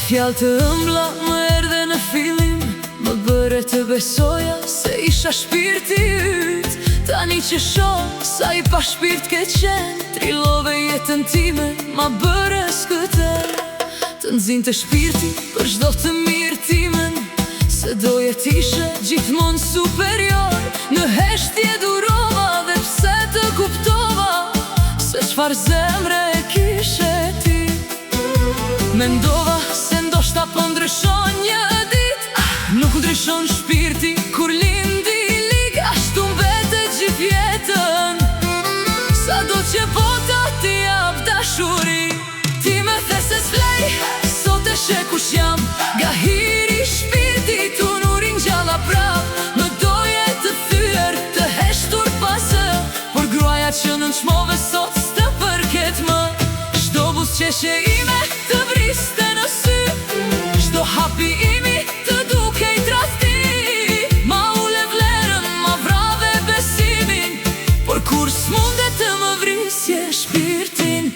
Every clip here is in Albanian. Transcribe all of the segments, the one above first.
fjalë të ëmbla më erdhe në fillim, më bëre të besoja se isha shpirti yt. Tani që shoh sa i pa shpirt ke qenë, trillove jetën time, ma bëre s'këtër. Të nxinte shpirti për çdo të mirë timen, se doje t'ishe gjithmonë superior. Në heshtje durova dhe pse të kuptova se çfar zemre e kishe ti. Mendova se ndoshta po ndryshon një dit, nuk ndryshon shpirti kur lindi lig. Ashtu mbete gjithë jetën, sa do që bota t'i jap dashuri. Ti me the se s'flej, sot e she kush jam. Nga hiri shpirtit unë u ringjalla prap. Më doje të thyer, të heshtur pasë, por gruaja që në nçmove sot s'të përket më. Çdo buzëqeshje ime të vriste në sy, çdo hapi imi të dukej tradhti. Ma ule vlerën, ma vrave besimin, por kur s'mundet të më vrisje shpirtin.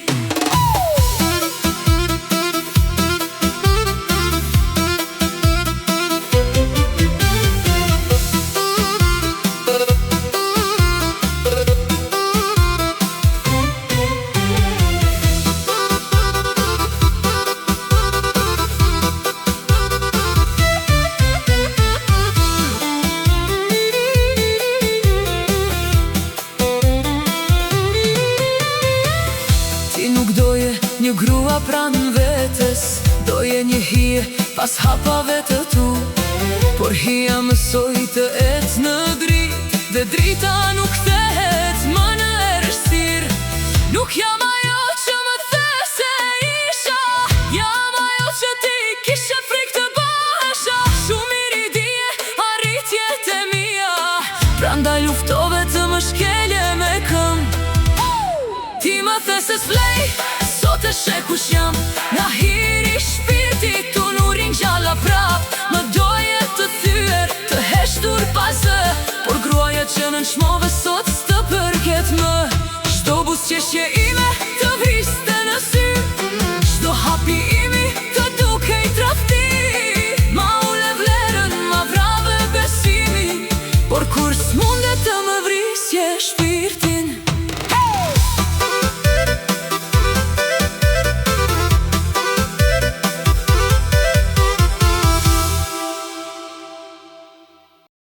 Nuk doje një grua pranë vetes, doje një hije pas hapave të tu. Por hija mësoj të ecë në dritë, dhe drita nuk kthehet më në errësirë. Nuk jam ajo që më the se isha, jam ajo që ti kishe frikë të bahesha. Shumë mirë i dije arritjet e mia, prandaj luftove të më shkelje me këmbë. Ti më the se s'flej, sot e she kush jam. Nga hiri shpirtit unë u ringjalla prap. Më doje të thyer, të heshtur pasë, por gruaja që në nçmove sot s'të përket më. Çdo buzëqeshje